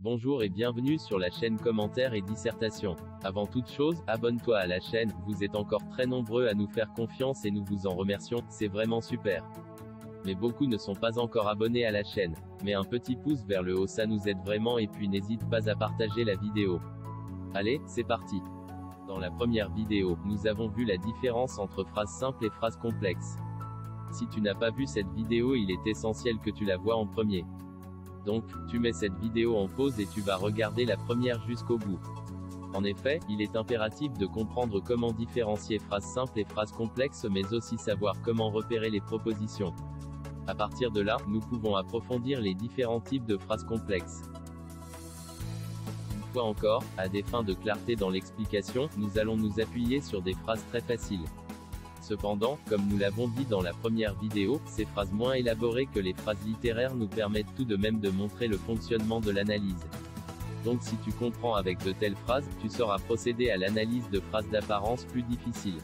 Bonjour et bienvenue sur la chaîne Commentaires et Dissertations. Avant toute chose, abonne-toi à la chaîne, vous êtes encore très nombreux à nous faire confiance et nous vous en remercions, c'est vraiment super. Mais beaucoup ne sont pas encore abonnés à la chaîne. Mets un petit pouce vers le haut, ça nous aide vraiment, et puis n'hésite pas à partager la vidéo. Allez, c'est parti. Dans la première vidéo, nous avons vu la différence entre phrases simples et phrases complexes. Si tu n'as pas vu cette vidéo, il est essentiel que tu la vois en premier. Donc, tu mets cette vidéo en pause et tu vas regarder la première jusqu'au bout. En effet, il est impératif de comprendre comment différencier phrases simples et phrases complexes, mais aussi savoir comment repérer les propositions. À partir de là, nous pouvons approfondir les différents types de phrases complexes. Une fois encore, à des fins de clarté dans l'explication, nous allons nous appuyer sur des phrases très faciles. Cependant, comme nous l'avons dit dans la première vidéo, ces phrases moins élaborées que les phrases littéraires nous permettent tout de même de montrer le fonctionnement de l'analyse. Donc si tu comprends avec de telles phrases, tu sauras procéder à l'analyse de phrases d'apparence plus difficiles.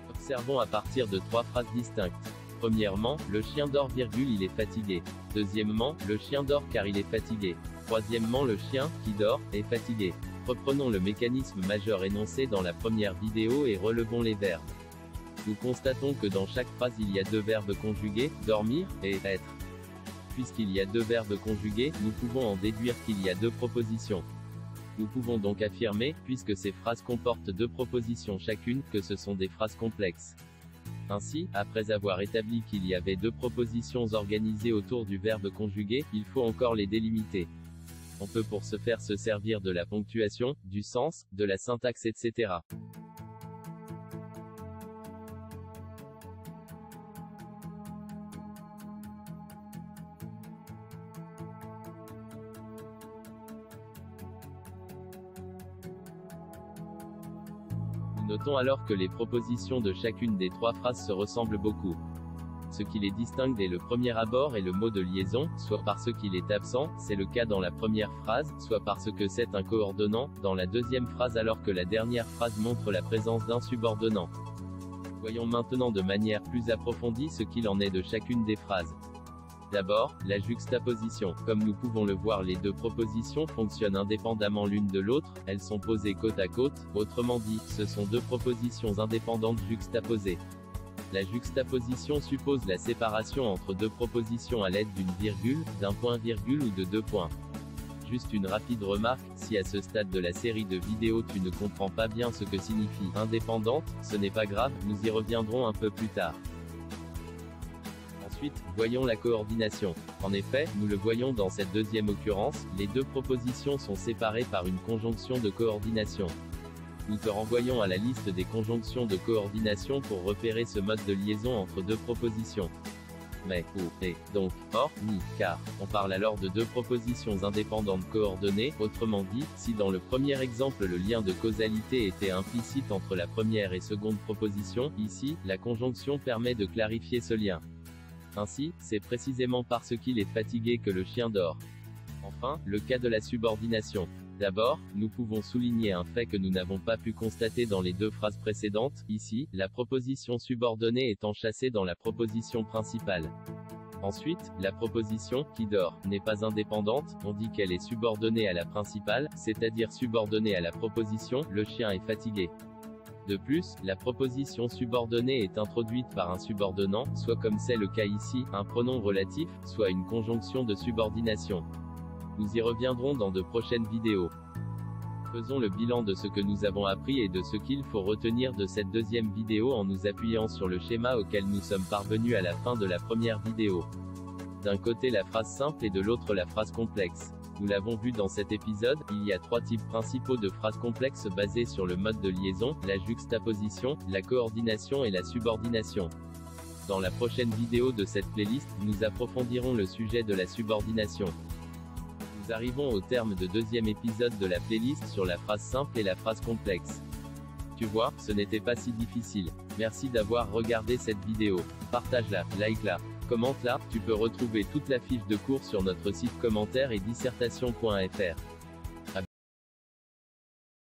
Observons à partir de trois phrases distinctes. Premièrement, le chien dort, il est fatigué. Deuxièmement, le chien dort car il est fatigué. Troisièmement, le chien, qui dort, est fatigué. Reprenons le mécanisme majeur énoncé dans la première vidéo et relevons les verbes. Nous constatons que dans chaque phrase il y a deux verbes conjugués, dormir, et être. Puisqu'il y a deux verbes conjugués, nous pouvons en déduire qu'il y a deux propositions. Nous pouvons donc affirmer, puisque ces phrases comportent deux propositions chacune, que ce sont des phrases complexes. Ainsi, après avoir établi qu'il y avait deux propositions organisées autour du verbe conjugué, il faut encore les délimiter. On peut pour ce faire se servir de la ponctuation, du sens, de la syntaxe, etc. Notons alors que les propositions de chacune des trois phrases se ressemblent beaucoup. Ce qui les distingue dès le premier abord est le mot de liaison, soit parce qu'il est absent, c'est le cas dans la première phrase, soit parce que c'est un coordonnant, dans la deuxième phrase, alors que la dernière phrase montre la présence d'un subordonnant. Voyons maintenant de manière plus approfondie ce qu'il en est de chacune des phrases. D'abord, la juxtaposition. Comme nous pouvons le voir, les deux propositions fonctionnent indépendamment l'une de l'autre, elles sont posées côte à côte, autrement dit, ce sont deux propositions indépendantes juxtaposées. La juxtaposition suppose la séparation entre deux propositions à l'aide d'une virgule, d'un point-virgule ou de deux points. Juste une rapide remarque, si à ce stade de la série de vidéos tu ne comprends pas bien ce que signifie « indépendante », ce n'est pas grave, nous y reviendrons un peu plus tard. Ensuite, voyons la coordination. En effet, nous le voyons dans cette deuxième occurrence, les deux propositions sont séparées par une conjonction de coordination. Nous te renvoyons à la liste des conjonctions de coordination pour repérer ce mode de liaison entre deux propositions. Mais, ou, et, donc, or, ni, car. On parle alors de deux propositions indépendantes coordonnées, autrement dit, si dans le premier exemple le lien de causalité était implicite entre la première et seconde proposition, ici, la conjonction permet de clarifier ce lien. Ainsi, c'est précisément parce qu'il est fatigué que le chien dort. Enfin, le cas de la subordination. D'abord, nous pouvons souligner un fait que nous n'avons pas pu constater dans les deux phrases précédentes, ici, la proposition subordonnée est enchâssée dans la proposition principale. Ensuite, la proposition « qui dort » n'est pas indépendante, on dit qu'elle est subordonnée à la principale, c'est-à-dire subordonnée à la proposition « le chien est fatigué ». De plus, la proposition subordonnée est introduite par un subordonnant, soit comme c'est le cas ici, un pronom relatif, soit une conjonction de subordination. Nous y reviendrons dans de prochaines vidéos. Faisons le bilan de ce que nous avons appris et de ce qu'il faut retenir de cette deuxième vidéo en nous appuyant sur le schéma auquel nous sommes parvenus à la fin de la première vidéo. D'un côté la phrase simple et de l'autre la phrase complexe. Nous l'avons vu dans cet épisode, il y a trois types principaux de phrases complexes basées sur le mode de liaison, la juxtaposition, la coordination et la subordination. Dans la prochaine vidéo de cette playlist, nous approfondirons le sujet de la subordination. Nous arrivons au terme de deuxième épisode de la playlist sur la phrase simple et la phrase complexe. Tu vois, ce n'était pas si difficile. Merci d'avoir regardé cette vidéo. Partage-la, like-la, commente-la, tu peux retrouver toute la fiche de cours sur notre site commentaires et dissertations.fr.